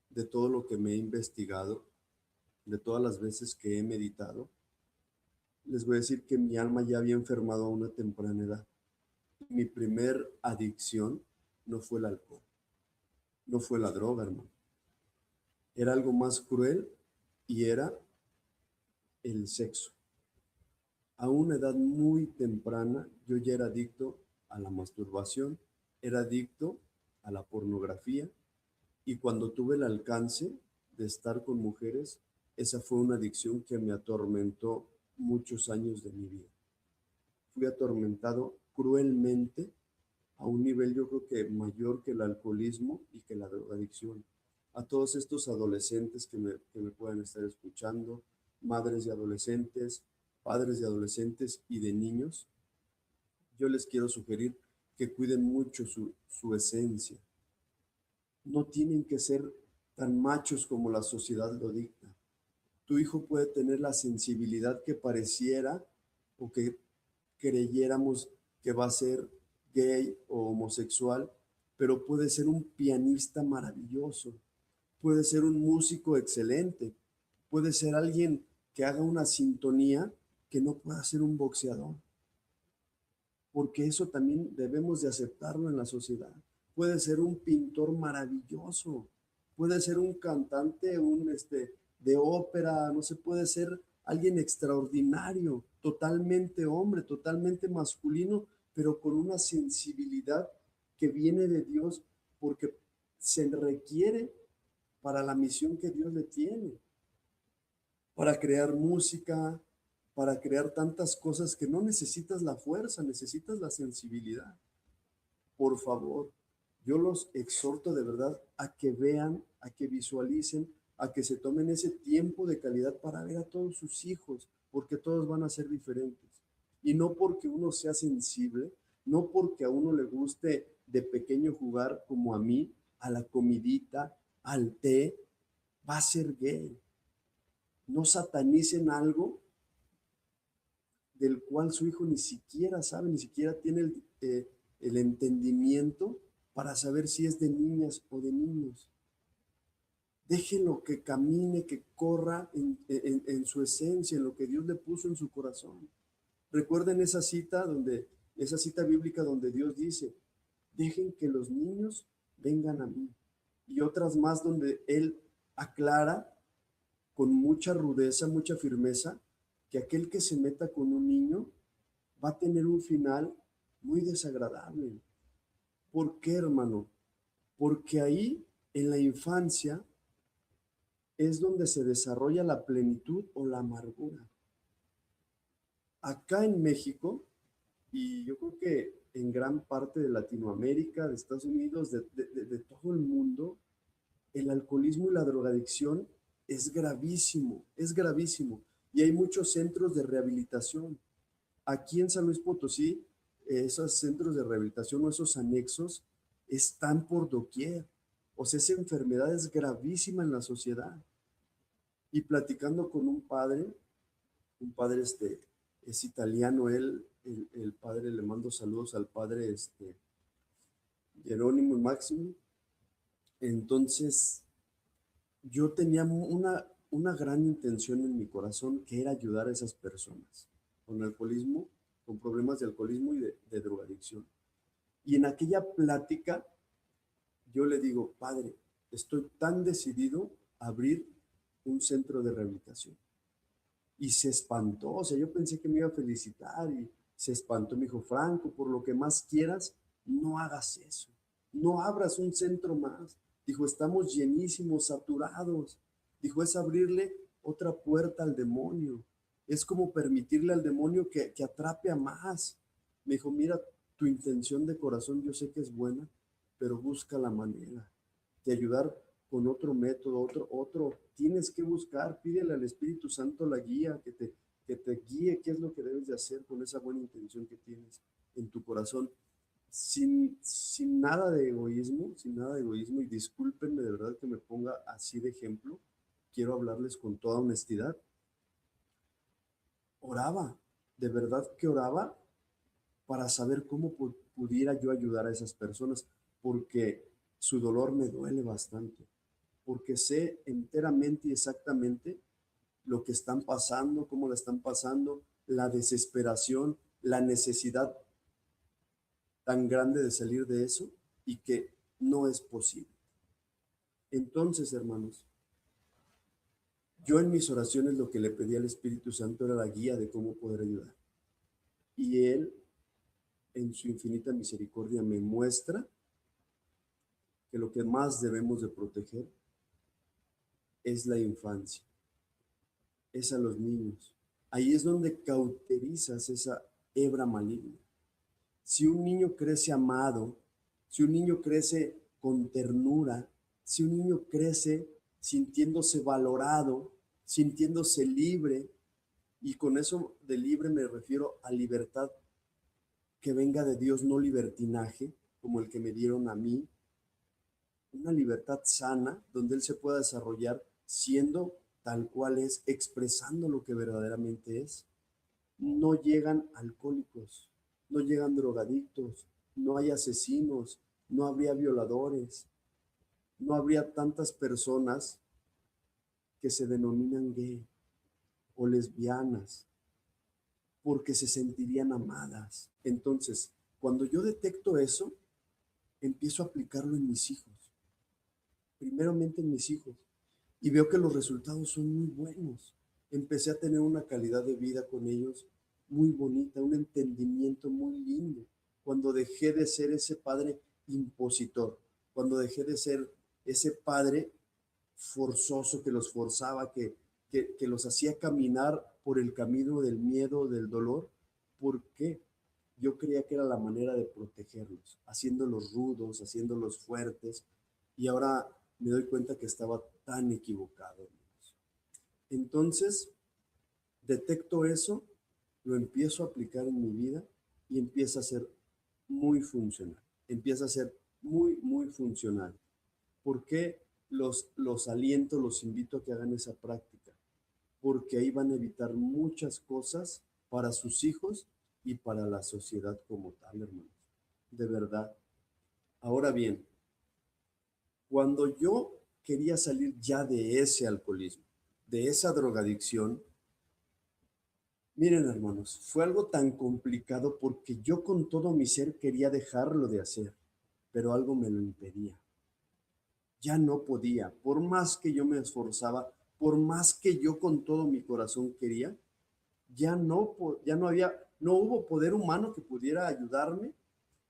de todo lo que me he investigado, de todas las veces que he meditado, les voy a decir que mi alma ya había enfermado a una temprana edad. Mi primer adicción no fue el alcohol, no fue la droga, hermano. Era algo más cruel y era el sexo. A una edad muy temprana, yo ya era adicto a la masturbación, era adicto a la pornografía y cuando tuve el alcance de estar con mujeres, esa fue una adicción que me atormentó muchos años de mi vida. Fui atormentado cruelmente a un nivel yo creo que mayor que el alcoholismo y que la drogadicción. A todos estos adolescentes que me puedan estar escuchando, madres de adolescentes, padres de adolescentes y de niños, yo les quiero sugerir que cuiden mucho su esencia. No tienen que ser tan machos como la sociedad lo dicta. Tu hijo puede tener la sensibilidad que pareciera o que creyéramos que va a ser gay o homosexual, pero puede ser un pianista maravilloso, puede ser un músico excelente, puede ser alguien que haga una sintonía que no pueda ser un boxeador, porque eso también debemos de aceptarlo en la sociedad. Puede ser un pintor maravilloso, puede ser un cantante, de ópera, no se puede ser alguien extraordinario, totalmente hombre, totalmente masculino, pero con una sensibilidad que viene de Dios porque se requiere para la misión que Dios le tiene, para crear música, para crear tantas cosas que no necesitas la fuerza, necesitas la sensibilidad. Por favor, yo los exhorto de verdad a que vean, a que visualicen, a que se tomen ese tiempo de calidad para ver a todos sus hijos, porque todos van a ser diferentes. Y no porque uno sea sensible, no porque a uno le guste de pequeño jugar como a mí, a la comidita, al té, va a ser gay. No satanicen algo del cual su hijo ni siquiera sabe, ni siquiera tiene el entendimiento para saber si es de niñas o de niños. Déjenlo que camine, que corra en su esencia, en lo que Dios le puso en su corazón. Recuerden esa cita bíblica donde Dios dice, dejen que los niños vengan a mí. Y otras más donde Él aclara con mucha rudeza, mucha firmeza, que aquel que se meta con un niño va a tener un final muy desagradable. ¿Por qué, hermano? Porque ahí, en la infancia, es donde se desarrolla la plenitud o la amargura. Acá en México, y yo creo que en gran parte de Latinoamérica, de Estados Unidos, de todo el mundo, el alcoholismo y la drogadicción es gravísimo, es gravísimo. Y hay muchos centros de rehabilitación. Aquí en San Luis Potosí, esos centros de rehabilitación o esos anexos están por doquier. O sea, esa enfermedad es gravísima en la sociedad. Y platicando con un padre es italiano, el padre, le mando saludos al padre Jerónimo Máximo. Entonces, yo tenía una gran intención en mi corazón que era ayudar a esas personas con alcoholismo, con problemas de alcoholismo y de drogadicción. Y en aquella plática yo le digo, padre, estoy tan decidido a abrir un centro de rehabilitación. Y se espantó, o sea, yo pensé que me iba a felicitar y se espantó, me dijo, Franco, por lo que más quieras, no hagas eso, no abras un centro más. Dijo, estamos llenísimos, saturados. Dijo, es abrirle otra puerta al demonio, es como permitirle al demonio que atrape a más. Me dijo, mira, tu intención de corazón yo sé que es buena, pero busca la manera de ayudar con otro método, otro. Tienes que buscar, pídele al Espíritu Santo la guía, que te guíe qué es lo que debes de hacer con esa buena intención que tienes en tu corazón. Sin nada de egoísmo, sin nada de egoísmo, y discúlpenme de verdad que me ponga así de ejemplo, quiero hablarles con toda honestidad. Oraba, de verdad que oraba para saber cómo pudiera yo ayudar a esas personas, porque su dolor me duele bastante, porque sé enteramente y exactamente lo que están pasando, cómo la están pasando, la desesperación, la necesidad tan grande de salir de eso y que no es posible. Entonces, hermanos, yo en mis oraciones lo que le pedí al Espíritu Santo era la guía de cómo poder ayudar. Y Él, en su infinita misericordia, me muestra que lo que más debemos de proteger es la infancia, es a los niños. Ahí es donde cauterizas esa hebra maligna. Si un niño crece amado, si un niño crece con ternura, si un niño crece sintiéndose valorado, sintiéndose libre, y con eso de libre me refiero a libertad que venga de Dios, no libertinaje, como el que me dieron a mí, una libertad sana donde Él se pueda desarrollar siendo tal cual es, expresando lo que verdaderamente es. No llegan alcohólicos, no llegan drogadictos, no hay asesinos, no habría violadores, no habría tantas personas que se denominan gay o lesbianas, porque se sentirían amadas. Entonces, cuando yo detecto eso, empiezo a aplicarlo en mis hijos, primeramente en mis hijos, y veo que los resultados son muy buenos. Empecé a tener una calidad de vida con ellos muy bonita, un entendimiento muy lindo, cuando dejé de ser ese padre impositor, cuando dejé de ser ese padre forzoso que los forzaba, que los hacía caminar por el camino del miedo, del dolor. ¿Por qué? Yo creía que era la manera de protegerlos, haciéndolos rudos, haciéndolos fuertes, y ahora me doy cuenta que estaba tan equivocado. Entonces, detecto eso, lo empiezo a aplicar en mi vida y empieza a ser muy funcional. Empieza a ser muy, muy funcional. ¿Por qué los aliento, los invito a que hagan esa práctica? Porque ahí van a evitar muchas cosas para sus hijos y para la sociedad como tal, hermanos. De verdad. Ahora bien, cuando yo quería salir ya de ese alcoholismo, de esa drogadicción, miren, hermanos, fue algo tan complicado porque yo con todo mi ser quería dejarlo de hacer, pero algo me lo impedía. Ya no podía, por más que yo me esforzaba, por más que yo con todo mi corazón quería, ya no había, no hubo poder humano que pudiera ayudarme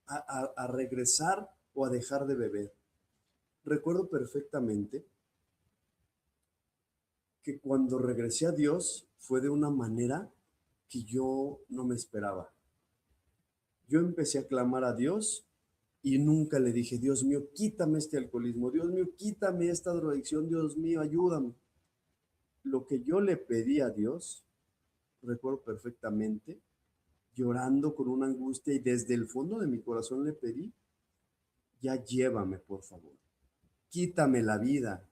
a regresar o a dejar de beber. Recuerdo perfectamente que cuando regresé a Dios fue de una manera que yo no me esperaba. Yo empecé a clamar a Dios y nunca le dije, Dios mío, quítame este alcoholismo, Dios mío, quítame esta drogadicción, Dios mío, ayúdame. Lo que yo le pedí a Dios, recuerdo perfectamente, llorando con una angustia y desde el fondo de mi corazón le pedí, ya llévame, por favor, quítame la vida,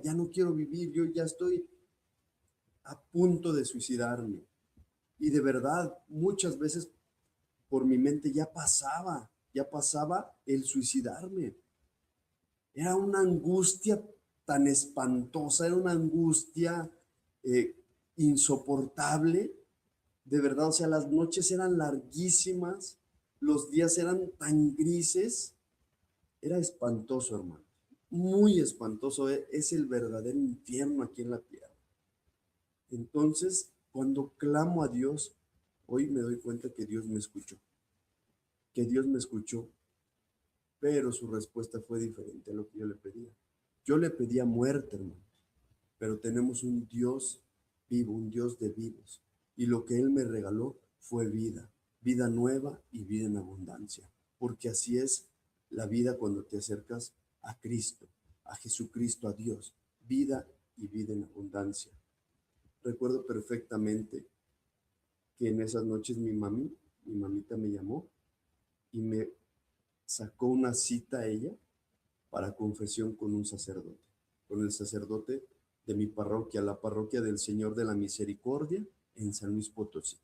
ya no quiero vivir, yo ya estoy a punto de suicidarme. Y de verdad, muchas veces por mi mente ya pasaba el suicidarme. Era una angustia tan espantosa, era una angustia eh, insoportable, de verdad, o sea, las noches eran larguísimas, los días eran tan grises, era espantoso, hermano, muy espantoso, es el verdadero infierno aquí en la tierra. Entonces, cuando clamo a Dios, hoy me doy cuenta que Dios me escuchó, pero su respuesta fue diferente a lo que yo le pedía. Yo le pedía muerte, hermanos, pero tenemos un Dios vivo, un Dios de vivos, y lo que Él me regaló fue vida, vida nueva y vida en abundancia, porque así es la vida cuando te acercas a Cristo, a Jesucristo, a Dios, vida y vida en abundancia. Recuerdo perfectamente que en esas noches mi mamita me llamó y me sacó una cita a ella para confesión con un sacerdote, con el sacerdote de mi parroquia, la parroquia del Señor de la Misericordia en San Luis Potosí.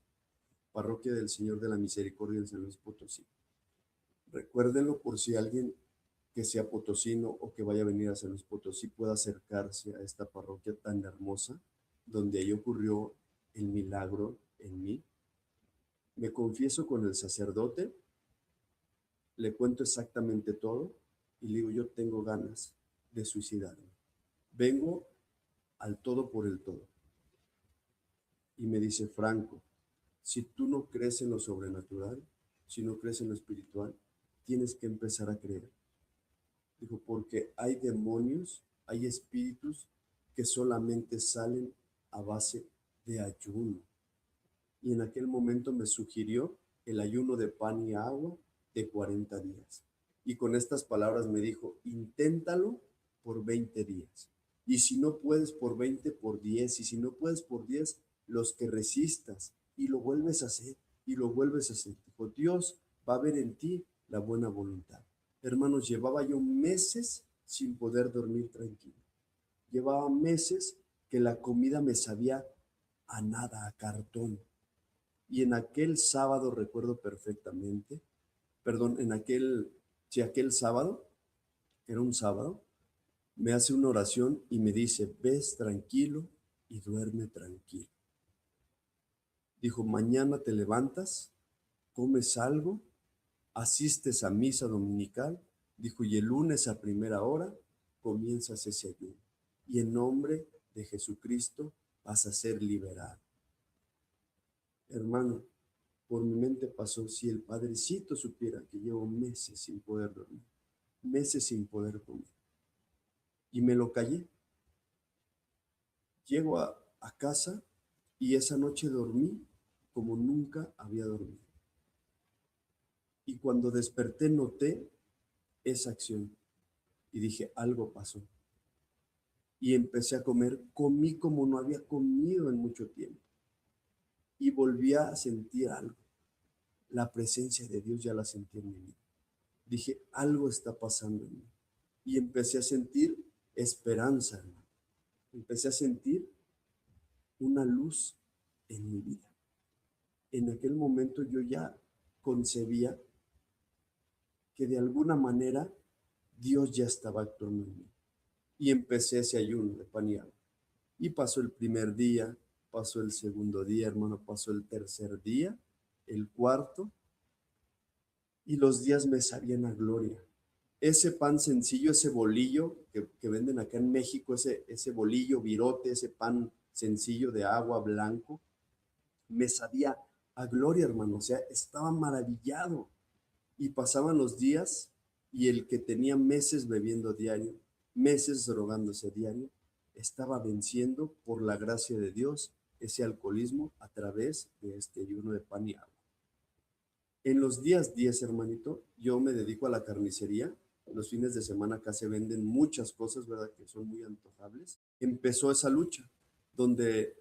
Parroquia del Señor de la Misericordia en San Luis Potosí. Recuérdenlo por si alguien que sea potosino o que vaya a venir a San Luis Potosí pueda acercarse a esta parroquia tan hermosa, donde ahí ocurrió el milagro en mí. Me confieso con el sacerdote le cuento exactamente todo y le digo, yo tengo ganas de suicidarme. Vengo al todo por el todo. Y me dice, Franco, si tú no crees en lo sobrenatural, si no crees en lo espiritual, tienes que empezar a creer. Dijo, porque hay demonios, hay espíritus que solamente salen a base de ayuno. Y en aquel momento me sugirió el ayuno de pan y agua de 40 días. Y con estas palabras me dijo, inténtalo por 20 días. Y si no puedes por 20, por 10. Y si no puedes por 10, los que resistas. Y lo vuelves a hacer, y lo vuelves a hacer. Dijo, Dios va a ver en ti la buena voluntad. Hermanos, llevaba yo meses sin poder dormir tranquilo. Llevaba meses que la comida me sabía a nada, a cartón. Y en aquel sábado, recuerdo perfectamente, perdón, aquel sábado, era un sábado, me hace una oración y me dice, ves tranquilo y duerme tranquilo. Dijo, mañana te levantas, comes algo, asistes a misa dominical, dijo, y el lunes a primera hora comienzas ese ayuno. Y en nombre de Jesucristo vas a ser liberado. Hermano, por mi mente pasó, si el Padrecito supiera que llevo meses sin poder dormir, meses sin poder comer. Y me lo callé. Llego a casa y esa noche dormí como nunca había dormido. Y cuando desperté noté esa acción y dije, algo pasó. Y empecé a comer, comí como no había comido en mucho tiempo. Y volví a sentir algo. La presencia de Dios ya la sentí en mi vida. Dije, algo está pasando en mí. Y empecé a sentir esperanza, hermano. Empecé a sentir una luz en mi vida. En aquel momento yo ya concebía que de alguna manera Dios ya estaba actuando en mí. Y empecé ese ayuno de pan y agua. Y pasó el primer día, pasó el segundo día, hermano, pasó el tercer día, el cuarto, y los días me sabían a gloria. Ese pan sencillo, ese bolillo que venden acá en México, ese bolillo, virote, ese pan sencillo de agua blanco, me sabía a gloria, hermano. O sea, estaba maravillado. Y pasaban los días y el que tenía meses bebiendo diario, meses drogándose diario, estaba venciendo por la gracia de Dios ese alcoholismo a través de este ayuno de pan y agua. En los días 10, hermanito, yo me dedico a la carnicería. Los fines de semana acá se venden muchas cosas, ¿verdad? Que son muy antojables. Empezó esa lucha donde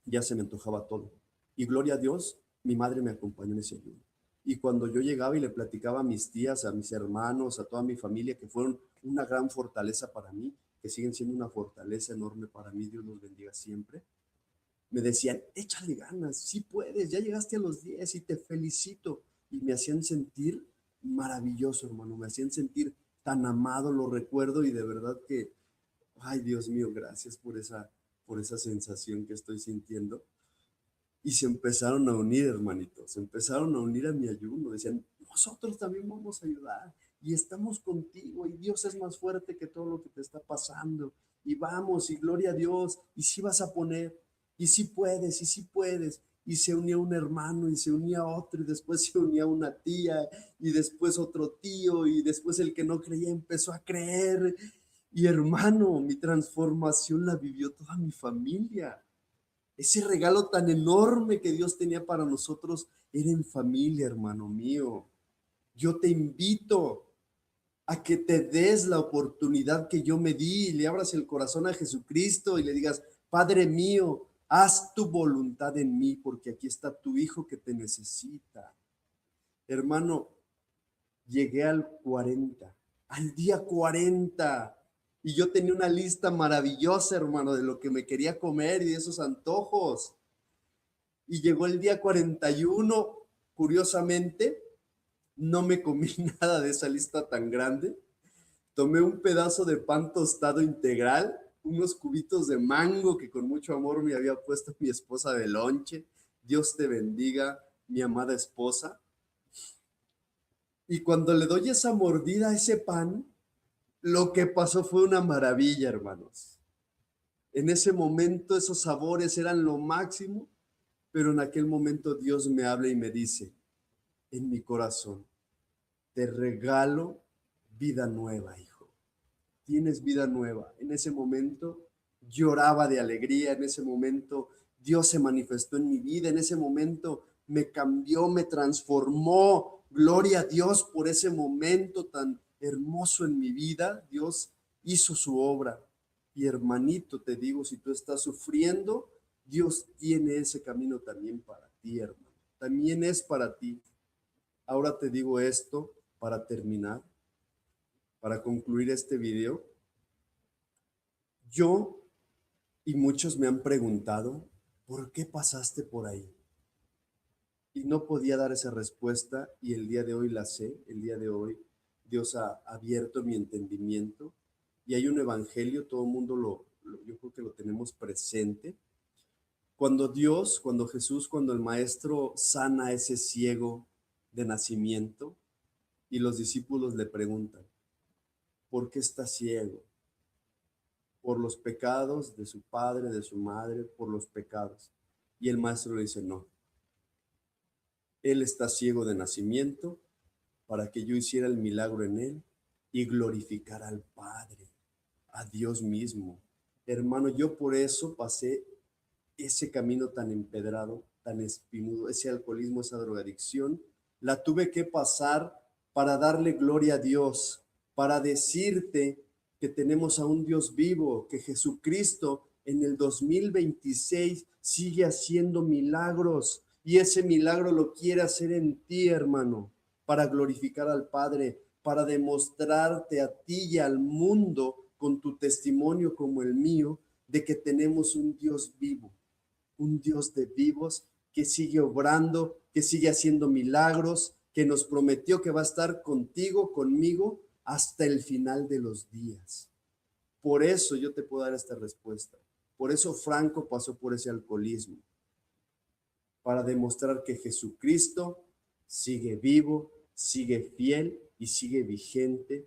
ya se me antojaba todo. Y gloria a Dios, mi madre me acompañó en ese ayuno. Y cuando yo llegaba y le platicaba a mis tías, a mis hermanos, a toda mi familia, que fueron una gran fortaleza para mí, que siguen siendo una fortaleza enorme para mí, Dios los bendiga siempre, me decían, échale ganas, sí puedes, ya llegaste a los 10 y te felicito. Y me hacían sentir maravilloso, hermano, me hacían sentir tan amado, lo recuerdo y de verdad que, ay Dios mío, gracias por esa sensación que estoy sintiendo. Y se empezaron a unir, hermanitos, se empezaron a unir a mi ayuno, decían, nosotros también vamos a ayudar y estamos contigo y Dios es más fuerte que todo lo que te está pasando y vamos y gloria a Dios y sí vas a poner y sí puedes y sí puedes. Y se unía un hermano y se unía otro y después se unía una tía y después otro tío y después el que no creía empezó a creer. Y hermano, mi transformación la vivió toda mi familia. Ese regalo tan enorme que Dios tenía para nosotros era en familia, hermano mío. Yo te invito a que te des la oportunidad que yo me di y le abras el corazón a Jesucristo y le digas, Padre mío, haz tu voluntad en mí porque aquí está tu hijo que te necesita. Hermano, llegué al día 40, y yo tenía una lista maravillosa, hermano, de lo que me quería comer y de esos antojos. Y llegó el día 41, curiosamente, no me comí nada de esa lista tan grande. Tomé un pedazo de pan tostado integral, unos cubitos de mango que con mucho amor me había puesto mi esposa de lonche. Dios te bendiga, mi amada esposa. Y cuando le doy esa mordida a ese pan, lo que pasó fue una maravilla, hermanos. En ese momento esos sabores eran lo máximo, pero en aquel momento Dios me habla y me dice, en mi corazón, te regalo vida nueva, hijo. Tienes vida nueva. En ese momento lloraba de alegría, en ese momento Dios se manifestó en mi vida, en ese momento me cambió, me transformó. Gloria a Dios por ese momento tan hermoso en mi vida. Dios hizo su obra. Y hermanito, te digo, si tú estás sufriendo, Dios tiene ese camino también para ti, hermano. También es para ti. Ahora te digo esto para terminar, para concluir este video. Yo y muchos me han preguntado, ¿por qué pasaste por ahí? Y no podía dar esa respuesta y el día de hoy la sé. El día de hoy Dios ha abierto mi entendimiento y hay un evangelio, todo el mundo yo creo que lo tenemos presente. Cuando Dios, cuando Jesús, cuando el maestro sana a ese ciego de nacimiento y los discípulos le preguntan, ¿por qué está ciego? Por los pecados de su padre, de su madre, por los pecados. Y el maestro le dice, no, él está ciego de nacimiento para que yo hiciera el milagro en él y glorificara al Padre, a Dios mismo. Hermano, yo por eso pasé ese camino tan empedrado, tan espinudo, ese alcoholismo, esa drogadicción, la tuve que pasar para darle gloria a Dios, para decirte que tenemos a un Dios vivo, que Jesucristo en el 2026 sigue haciendo milagros y ese milagro lo quiere hacer en ti, hermano, para glorificar al Padre, para demostrarte a ti y al mundo con tu testimonio como el mío de que tenemos un Dios vivo, un Dios de vivos que sigue obrando, que sigue haciendo milagros, que nos prometió que va a estar contigo, conmigo, hasta el final de los días. Por eso yo te puedo dar esta respuesta. Por eso Franco pasó por ese alcoholismo, para demostrar que Jesucristo sigue vivo, sigue fiel y sigue vigente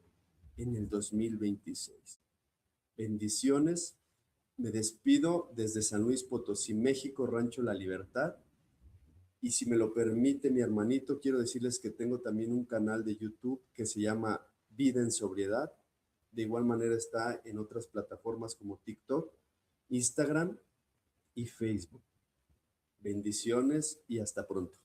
en el 2026. Bendiciones. Me despido desde San Luis Potosí, México, Rancho La Libertad. Y si me lo permite mi hermanito, quiero decirles que tengo también un canal de YouTube que se llama Vida en Sobriedad. De igual manera está en otras plataformas como TikTok, Instagram y Facebook. Bendiciones y hasta pronto.